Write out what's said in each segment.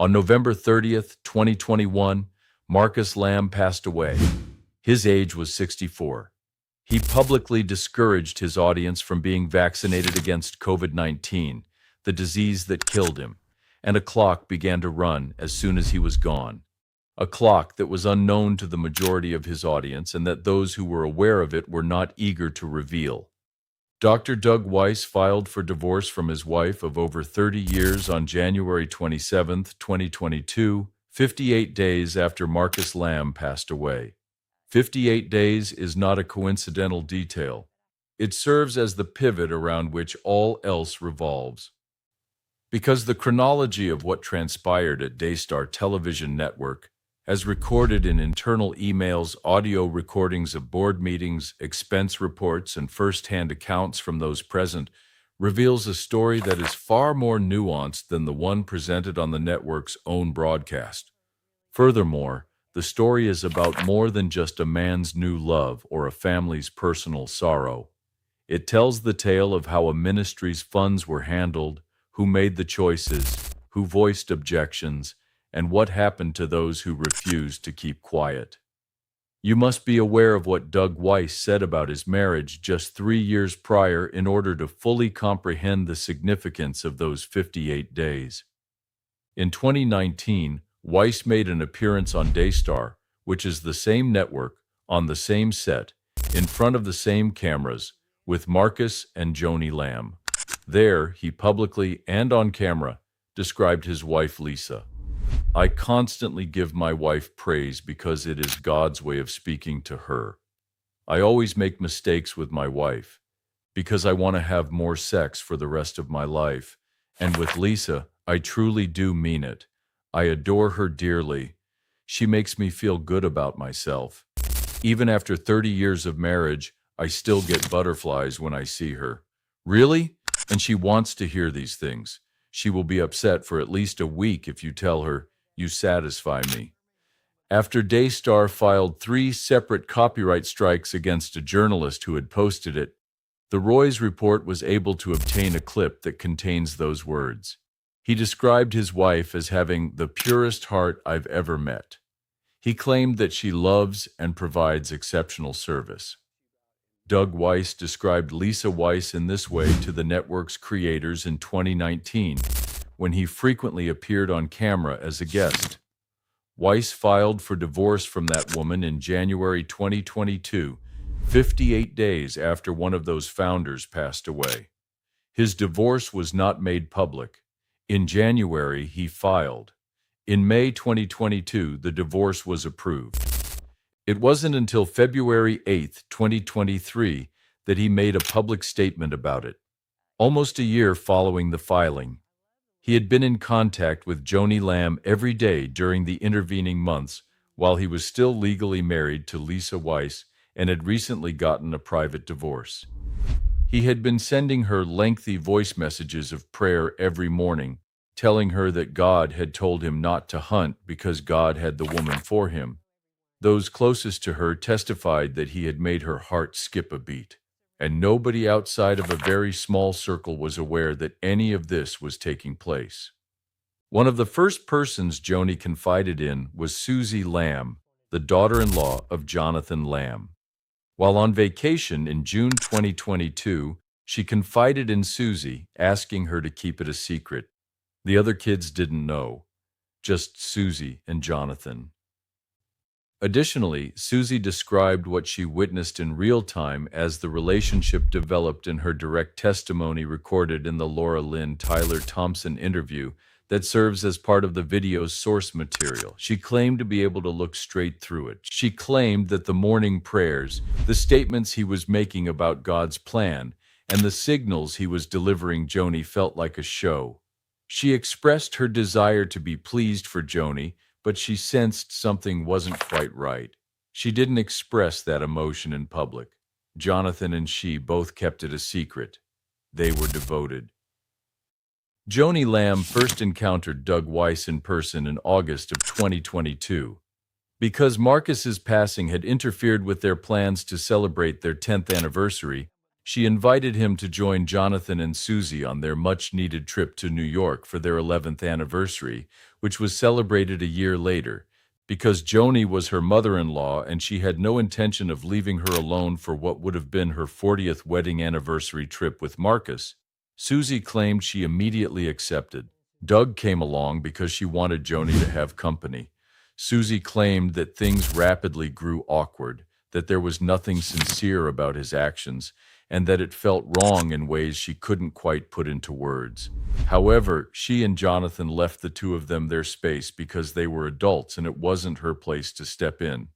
On November 30th, 2021, Marcus Lamb passed away. His age was 64. He publicly discouraged his audience from being vaccinated against COVID-19, the disease that killed him, and a clock began to run as soon as he was gone. A clock that was unknown to the majority of his audience and that those who were aware of it were not eager to reveal. Dr. Doug Weiss filed for divorce from his wife of over 30 years on January 27, 2022, 58 days after Marcus Lamb passed away. 58 days is not a coincidental detail. It serves as the pivot around which all else revolves. Because the chronology of what transpired at Daystar television network, as recorded in internal emails, audio recordings of board meetings, expense reports, and first-hand accounts from those present, reveals a story that is far more nuanced than the one presented on the network's own broadcast. Furthermore, the story is about more than just a man's new love or a family's personal sorrow. It tells the tale of how a ministry's funds were handled, who made the choices, who voiced objections, and what happened to those who refused to keep quiet. You must be aware of what Doug Weiss said about his marriage just 3 years prior in order to fully comprehend the significance of those 58 days. In 2019, Weiss made an appearance on Daystar, which is the same network, on the same set, in front of the same cameras, with Marcus and Joni Lamb. There, he publicly and on camera described his wife Lisa. "I constantly give my wife praise because it is God's way of speaking to her. I always make mistakes with my wife because I want to have more sex for the rest of my life. And with Lisa, I truly do mean it. I adore her dearly. She makes me feel good about myself. Even after 30 years of marriage, I still get butterflies when I see her." Really? And she wants to hear these things. She will be upset for at least a week if you tell her, "You satisfy me." After Daystar filed 3 separate copyright strikes against a journalist who had posted it, the Roy's report was able to obtain a clip that contains those words. He described his wife as having the purest heart I've ever met. He claimed that she loves and provides exceptional service. Doug Weiss described Lisa Weiss in this way to the network's creators in 2019, when he frequently appeared on camera as a guest. Weiss filed for divorce from that woman in January 2022, 58 days after one of those founders passed away. His divorce was not made public. In January, he filed. In May 2022, the divorce was approved. It wasn't until February 8, 2023, that he made a public statement about it. Almost a year following the filing, he had been in contact with Joni Lamb every day during the intervening months while he was still legally married to Lisa Weiss and had recently gotten a private divorce. He had been sending her lengthy voice messages of prayer every morning, telling her that God had told him not to hunt because God had the woman for him. Those closest to her testified that he had made her heart skip a beat, and nobody outside of a very small circle was aware that any of this was taking place. One of the first persons Joni confided in was Suzy Lamb, the daughter-in-law of Jonathan Lamb. While on vacation in June 2022, she confided in Suzy, asking her to keep it a secret. The other kids didn't know, just Suzy and Jonathan. Additionally, Suzy described what she witnessed in real time as the relationship developed in her direct testimony recorded in the Laura Lynn Tyler Thompson interview that serves as part of the video's source material. She claimed to be able to look straight through it. She claimed that the morning prayers, the statements he was making about God's plan, and the signals he was delivering Joni felt like a show. She expressed her desire to be pleased for Joni, but she sensed something wasn't quite right. She didn't express that emotion in public. Jonathan and she both kept it a secret. They were devoted. Joni Lamb first encountered Doug Weiss in person in August of 2022. Because Marcus's passing had interfered with their plans to celebrate their 10th anniversary, She invited him to join Jonathan and Suzy on their much-needed trip to New York for their 11th anniversary, which was celebrated a year later. Because Joni was her mother-in-law and she had no intention of leaving her alone for what would have been her 40th wedding anniversary trip with Marcus, Suzy claimed she immediately accepted. Doug came along because she wanted Joni to have company. Suzy claimed that things rapidly grew awkward, that there was nothing sincere about his actions, and that it felt wrong in ways she couldn't quite put into words. However, she and Jonathan left the two of them their space because they were adults and it wasn't her place to step in.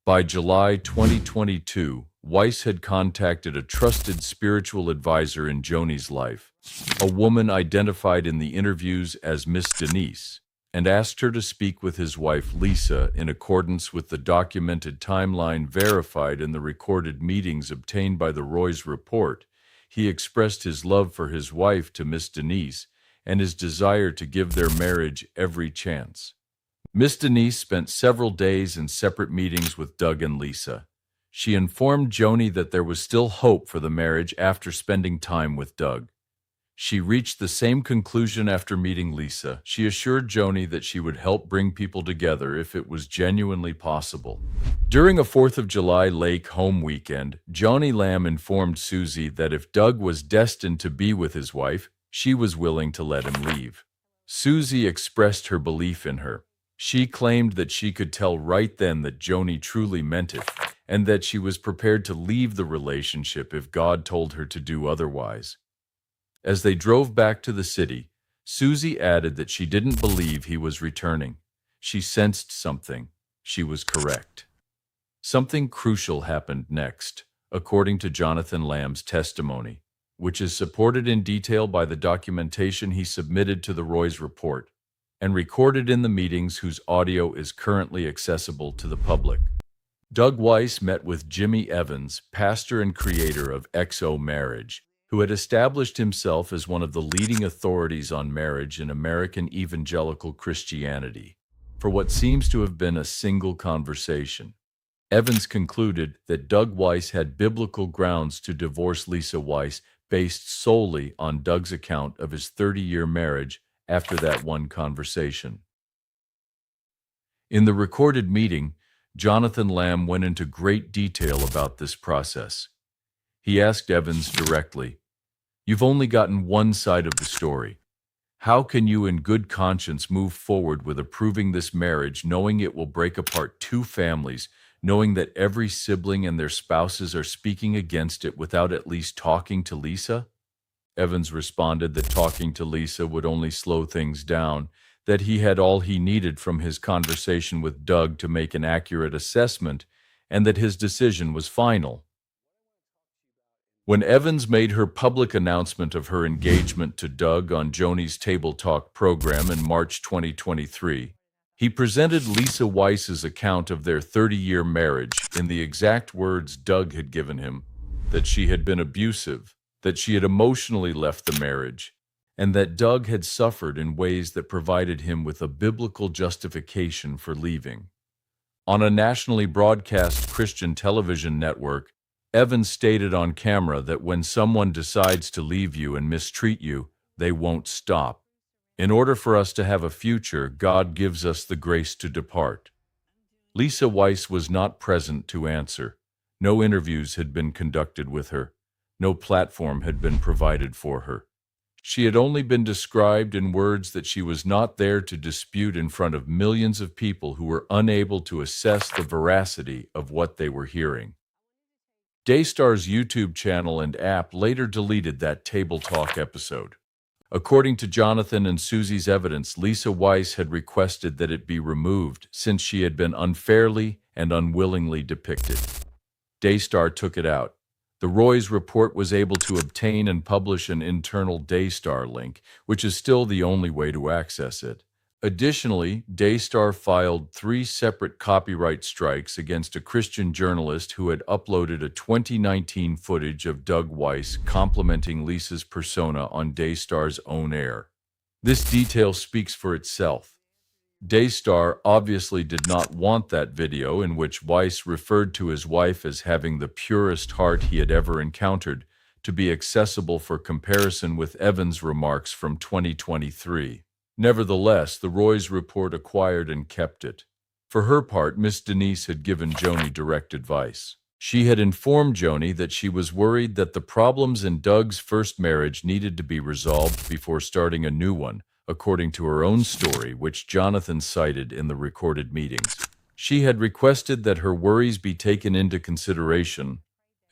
By July 2022, Weiss had contacted a trusted spiritual advisor in Joni's life, a woman identified in the interviews as Miss Denise, and asked her to speak with his wife Lisa in accordance with the documented timeline verified in the recorded meetings obtained by the Roy's report. He expressed his love for his wife to Miss Denise and his desire to give their marriage every chance. Miss Denise spent several days in separate meetings with Doug and Lisa. She informed Joni that there was still hope for the marriage after spending time with Doug. She reached the same conclusion after meeting Lisa. She assured Joni that she would help bring people together if it was genuinely possible. During a 4th of July lake home weekend, Joni Lamb informed Suzy that if Doug was destined to be with his wife, she was willing to let him leave. Suzy expressed her belief in her. She claimed that she could tell right then that Joni truly meant it, and that she was prepared to leave the relationship if God told her to do otherwise. As they drove back to the city, Suzy added that she didn't believe he was returning. She sensed something. She was correct. Something crucial happened next, according to Jonathan Lamb's testimony, which is supported in detail by the documentation he submitted to the Roy's report, and recorded in the meetings whose audio is currently accessible to the public. Doug Weiss met with Jimmy Evans, pastor and creator of XO Marriage, who had established himself as one of the leading authorities on marriage in American evangelical Christianity, for what seems to have been a single conversation. Evans concluded that Doug Weiss had biblical grounds to divorce Lisa Weiss based solely on Doug's account of his 30-year marriage after that one conversation. In the recorded meeting, Jonathan Lamb went into great detail about this process. He asked Evans directly, "You've only gotten one side of the story. How can you in good conscience move forward with approving this marriage knowing it will break apart two families, knowing that every sibling and their spouses are speaking against it without at least talking to Lisa?" Evans responded that talking to Lisa would only slow things down, that he had all he needed from his conversation with Doug to make an accurate assessment, and that his decision was final. When Evans made her public announcement of her engagement to Doug on Joni's Table Talk program in March 2023, he presented Lisa Weiss's account of their 30-year marriage in the exact words Doug had given him, that she had been abusive, that she had emotionally left the marriage, and that Doug had suffered in ways that provided him with a biblical justification for leaving. On a nationally broadcast Christian television network, Evans stated on camera that when someone decides to leave you and mistreat you, they won't stop. In order for us to have a future, God gives us the grace to depart. Lisa Weiss was not present to answer. No interviews had been conducted with her. No platform had been provided for her. She had only been described in words that she was not there to dispute in front of millions of people who were unable to assess the veracity of what they were hearing. Daystar's YouTube channel and app later deleted that Table Talk episode. According to Jonathan and Suzy's evidence, Lisa Weiss had requested that it be removed since she had been unfairly and unwillingly depicted. Daystar took it out. The Roy's report was able to obtain and publish an internal Daystar link, which is still the only way to access it. Additionally, Daystar filed 3 separate copyright strikes against a Christian journalist who had uploaded a 2019 footage of Doug Weiss complimenting Lisa's persona on Daystar's own air. This detail speaks for itself. Daystar obviously did not want that video in which Weiss referred to his wife as having the purest heart he had ever encountered to be accessible for comparison with Evans' remarks from 2023. Nevertheless, the Roy's report acquired and kept it. For her part, Miss Denise had given Joni direct advice. She had informed Joni that she was worried that the problems in Doug's first marriage needed to be resolved before starting a new one, according to her own story, which Jonathan cited in the recorded meetings. She had requested that her worries be taken into consideration.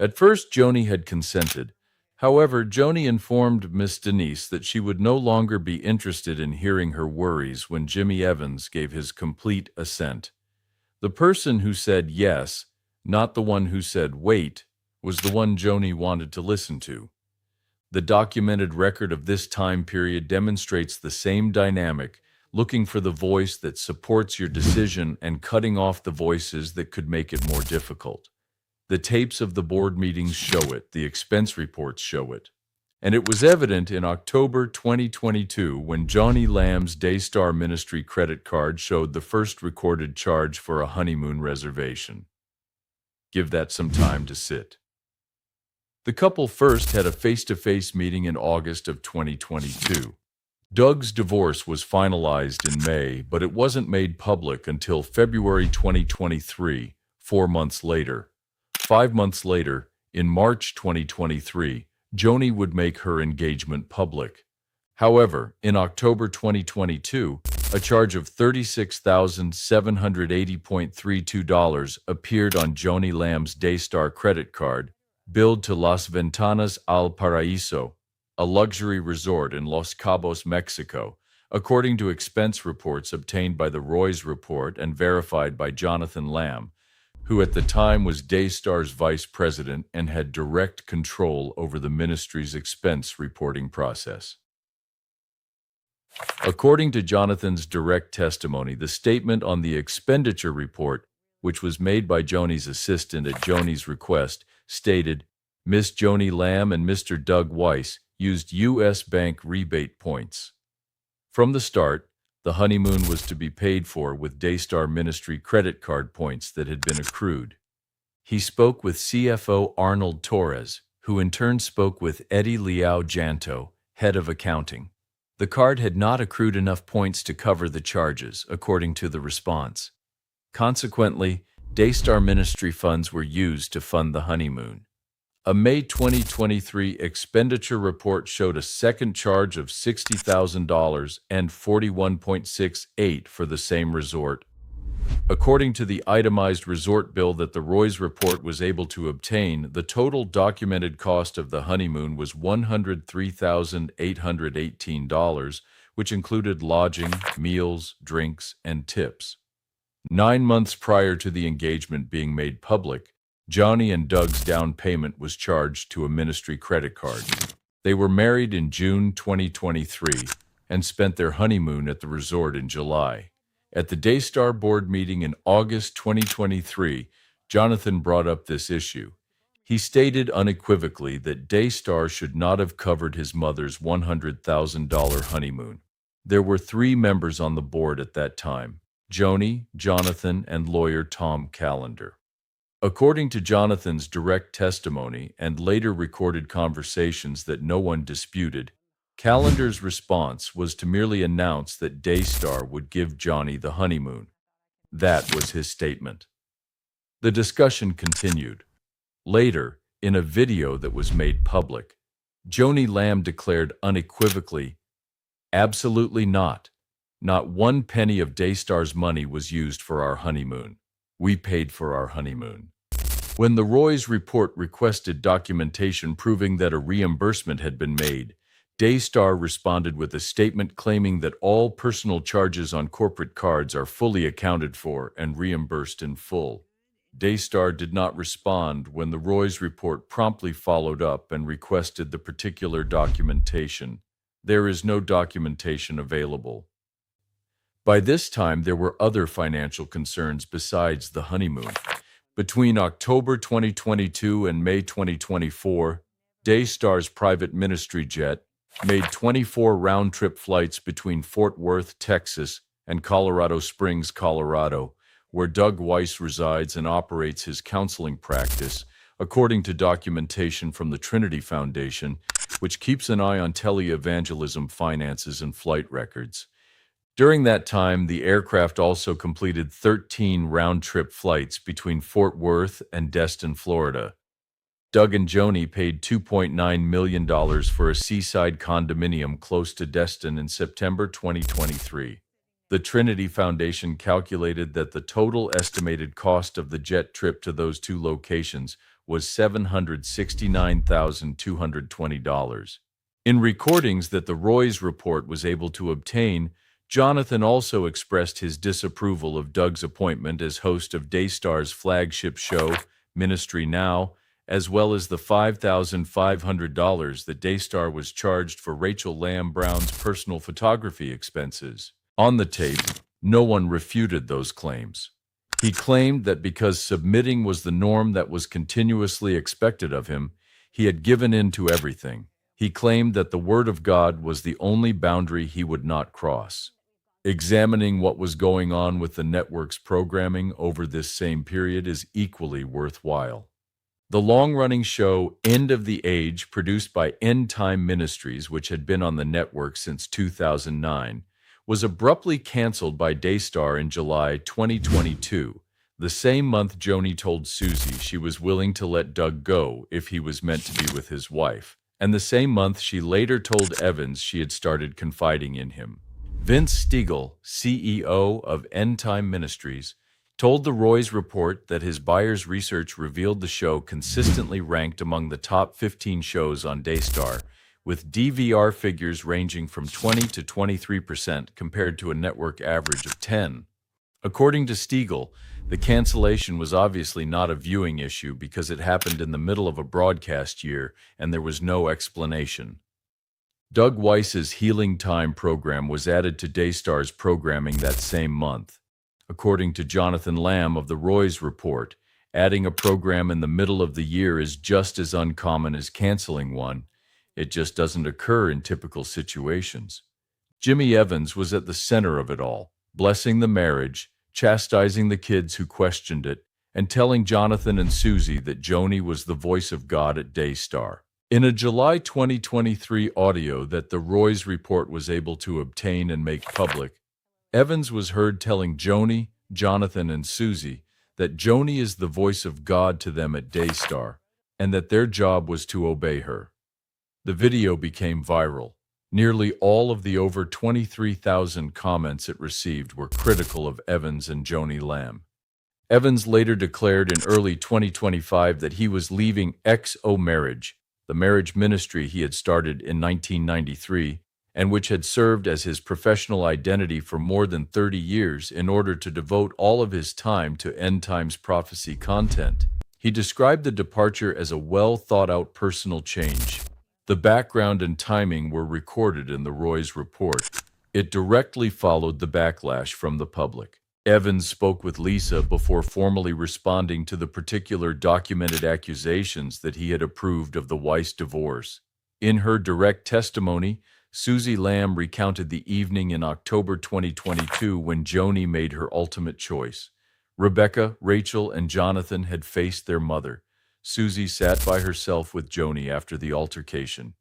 At first, Joni had consented. However, Joni informed Miss Denise that she would no longer be interested in hearing her worries when Jimmy Evans gave his complete assent. The person who said yes, not the one who said wait, was the one Joni wanted to listen to. The documented record of this time period demonstrates the same dynamic, looking for the voice that supports your decision and cutting off the voices that could make it more difficult. The tapes of the board meetings show it, the expense reports show it. And it was evident in October 2022 when Joni Lamb's Daystar Ministry credit card showed the first recorded charge for a honeymoon reservation. Give that some time to sit. The couple first had a face-to-face meeting in August of 2022. Doug's divorce was finalized in May, but it wasn't made public until February 2023, 4 months later. 5 months later, in March 2023, Joni would make her engagement public. However, in October 2022, a charge of $36,780.32 appeared on Joni Lamb's Daystar credit card, billed to Las Ventanas al Paraíso, a luxury resort in Los Cabos, Mexico, according to expense reports obtained by the Roy's report and verified by Jonathan Lamb, who at the time was Daystar's vice president and had direct control over the ministry's expense reporting process. According to Jonathan's direct testimony, the statement on the expenditure report, which was made by Joni's assistant at Joni's request, stated, Miss Joni Lamb and Mr. Doug Weiss used U.S. bank rebate points. From the start, the honeymoon was to be paid for with Daystar Ministry credit card points that had been accrued. He spoke with CFO Arnold Torres, who in turn spoke with Eddie Liao Janto, head of accounting. The card had not accrued enough points to cover the charges, according to the response. Consequently, Daystar Ministry funds were used to fund the honeymoon. A May 2023 expenditure report showed a second charge of $60,000 and $41.68 for the same resort. According to the itemized resort bill that the Roy's report was able to obtain, the total documented cost of the honeymoon was $103,818, which included lodging, meals, drinks, and tips. 9 months prior to the engagement being made public, Joni and Doug's down payment was charged to a ministry credit card. They were married in June 2023 and spent their honeymoon at the resort in July. At the Daystar board meeting in August 2023, Jonathan brought up this issue. He stated unequivocally that Daystar should not have covered his mother's $100,000 honeymoon. There were 3 members on the board at that time: Joni, Jonathan, and lawyer Tom Callender. According to Jonathan's direct testimony and later recorded conversations that no one disputed, Callender's response was to merely announce that Daystar would give Joni the honeymoon. That was his statement. The discussion continued. Later, in a video that was made public, Joni Lamb declared unequivocally, "Absolutely not. Not 1 penny of Daystar's money was used for our honeymoon. We paid for our honeymoon." When the Roy's report requested documentation proving that a reimbursement had been made, Daystar responded with a statement claiming that all personal charges on corporate cards are fully accounted for and reimbursed in full. Daystar did not respond when the Roy's report promptly followed up and requested the particular documentation. There is no documentation available. By this time, there were other financial concerns besides the honeymoon. Between October 2022 and May 2024, Daystar's private ministry jet made 24 round-trip flights between Fort Worth, Texas, and Colorado Springs, Colorado, where Doug Weiss resides and operates his counseling practice, according to documentation from the Trinity Foundation, which keeps an eye on televangelism finances and flight records. During that time, the aircraft also completed 13 round-trip flights between Fort Worth and Destin, Florida. Doug and Joni paid $2.9 million for a seaside condominium close to Destin in September 2023. The Trinity Foundation calculated that the total estimated cost of the jet trip to those two locations was $769,220. In recordings that the Roy's report was able to obtain, Jonathan also expressed his disapproval of Doug's appointment as host of Daystar's flagship show, Ministry Now, as well as the $5,500 that Daystar was charged for Rachel Lamb Brown's personal photography expenses. On the tape, no one refuted those claims. He claimed that because submitting was the norm that was continuously expected of him, he had given in to everything. He claimed that the Word of God was the only boundary he would not cross. Examining what was going on with the network's programming over this same period is equally worthwhile. The long-running show End of the Age, produced by End Time Ministries, which had been on the network since 2009, was abruptly canceled by Daystar in July 2022, the same month Joni told Suzy she was willing to let Doug go if he was meant to be with his wife, and the same month she later told Evans she had started confiding in him. Vince Stegall, CEO of End Time Ministries, told the Roy's report that his buyer's research revealed the show consistently ranked among the top 15 shows on Daystar, with DVR figures ranging from 20 to 23% compared to a network average of 10. According to Stegall, the cancellation was obviously not a viewing issue because it happened in the middle of a broadcast year and there was no explanation. Doug Weiss's Healing Time program was added to Daystar's programming that same month. According to Jonathan Lamb of the Roy's report, adding a program in the middle of the year is just as uncommon as canceling one. It just doesn't occur in typical situations. Jimmy Evans was at the center of it all, blessing the marriage, chastising the kids who questioned it, and telling Jonathan and Suzy that Joni was the voice of God at Daystar. In a July 2023 audio that the Roy's report was able to obtain and make public, Evans was heard telling Joni, Jonathan, and Suzy that Joni is the voice of God to them at Daystar, and that their job was to obey her. The video became viral. Nearly all of the over 23,000 comments it received were critical of Evans and Joni Lamb. Evans later declared in early 2025 that he was leaving XO Marriage, the marriage ministry he had started in 1993, and which had served as his professional identity for more than 30 years in order to devote all of his time to end times prophecy content. He described the departure as a well-thought-out personal change. The background and timing were recorded in the Roy's report. It directly followed the backlash from the public. Evans spoke with Lisa before formally responding to the particular documented accusations that he had approved of the Weiss divorce. In her direct testimony, Suzy Lamb recounted the evening in October 2022 when Joni made her ultimate choice. Rebecca, Rachel, and Jonathan had faced their mother. Suzy sat by herself with Joni after the altercation.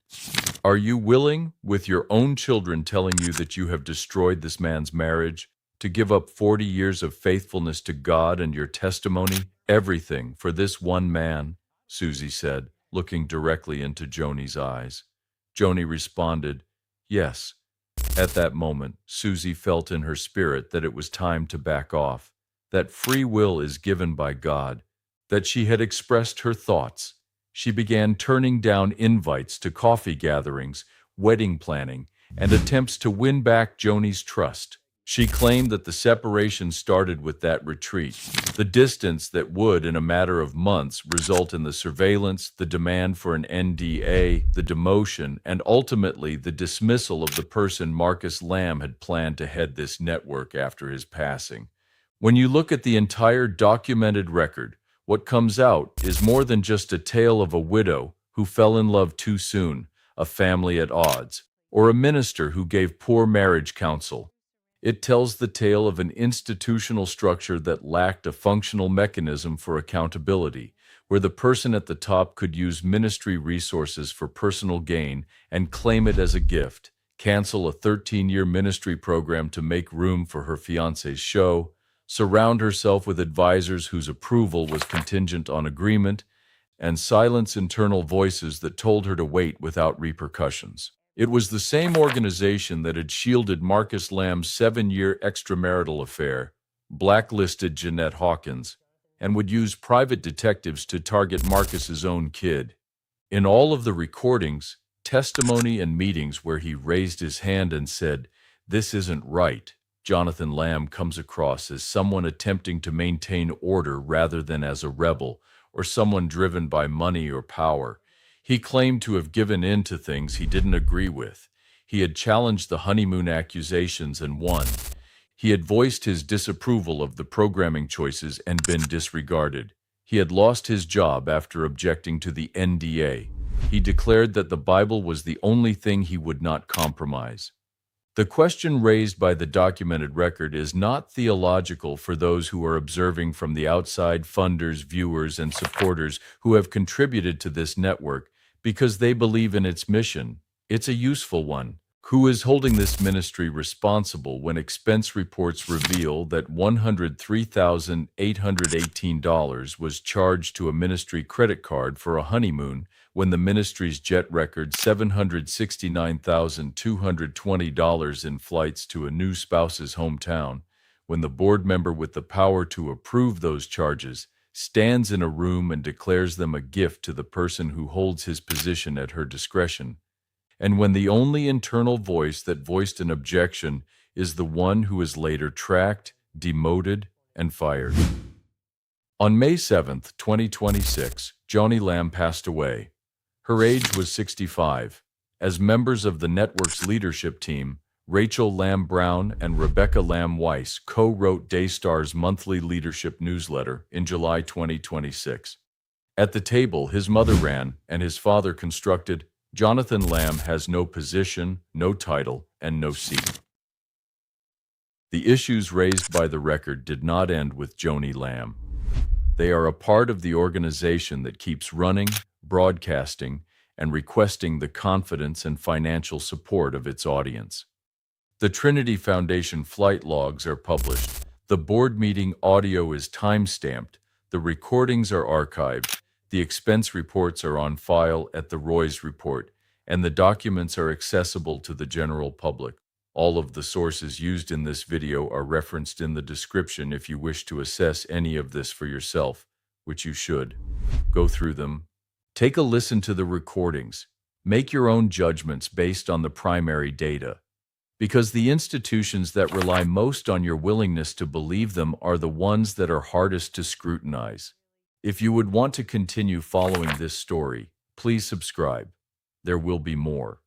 "Are you willing, with your own children telling you that you have destroyed this man's marriage, to give up 40 years of faithfulness to God and your testimony, everything, for this one man?" Suzy said, looking directly into Joni's eyes. Joni responded, "Yes." At that moment, Suzy felt in her spirit that it was time to back off, that free will is given by God, that she had expressed her thoughts. She began turning down invites to coffee gatherings, wedding planning, and attempts to win back Joni's trust. She claimed that the separation started with that retreat, the distance that would, in a matter of months, result in the surveillance, the demand for an NDA, the demotion, and ultimately the dismissal of the person Marcus Lamb had planned to head this network after his passing. When you look at the entire documented record, what comes out is more than just a tale of a widow who fell in love too soon, a family at odds, or a minister who gave poor marriage counsel. It tells the tale of an institutional structure that lacked a functional mechanism for accountability, where the person at the top could use ministry resources for personal gain and claim it as a gift, cancel a 13-year ministry program to make room for her fiancé's show, surround herself with advisors whose approval was contingent on agreement, and silence internal voices that told her to wait without repercussions. It was the same organization that had shielded Marcus Lamb's 7-year extramarital affair, blacklisted Jeanette Hawkins, and would use private detectives to target Marcus's own kid. In all of the recordings, testimony, and meetings where he raised his hand and said, "This isn't right," Jonathan Lamb comes across as someone attempting to maintain order rather than as a rebel or someone driven by money or power. He claimed to have given in to things he didn't agree with. He had challenged the honeymoon accusations and won. He had voiced his disapproval of the programming choices and been disregarded. He had lost his job after objecting to the NDA. He declared that the Bible was the only thing he would not compromise. The question raised by the documented record is not theological for those who are observing from the outside, funders, viewers, and supporters who have contributed to this network because they believe in its mission. It's a useful one. Who is holding this ministry responsible when expense reports reveal that $103,818 was charged to a ministry credit card for a honeymoon when the ministry's jet record $769,220 in flights to a new spouse's hometown, when the board member with the power to approve those charges stands in a room and declares them a gift to the person who holds his position at her discretion, and when the only internal voice that voiced an objection is the one who is later tracked, demoted, and fired. On May 7, 2026, Joni Lamb passed away. Her age was 65. As members of the network's leadership team, Rachel Lamb Brown and Rebecca Lamb Weiss co-wrote Daystar's monthly leadership newsletter in July 2026. At the table his mother ran and his father constructed, Jonathan Lamb has no position, no title, and no seat. The issues raised by the record did not end with Joni Lamb. They are a part of the organization that keeps running, broadcasting, and requesting the confidence and financial support of its audience. The Trinity Foundation flight logs are published, the board meeting audio is time-stamped, the recordings are archived, the expense reports are on file at the Roy's Report, and the documents are accessible to the general public. All of the sources used in this video are referenced in the description if you wish to assess any of this for yourself, which you should. Go through them. Take a listen to the recordings. Make your own judgments based on the primary data, because the institutions that rely most on your willingness to believe them are the ones that are hardest to scrutinize. If you would want to continue following this story, please subscribe. There will be more.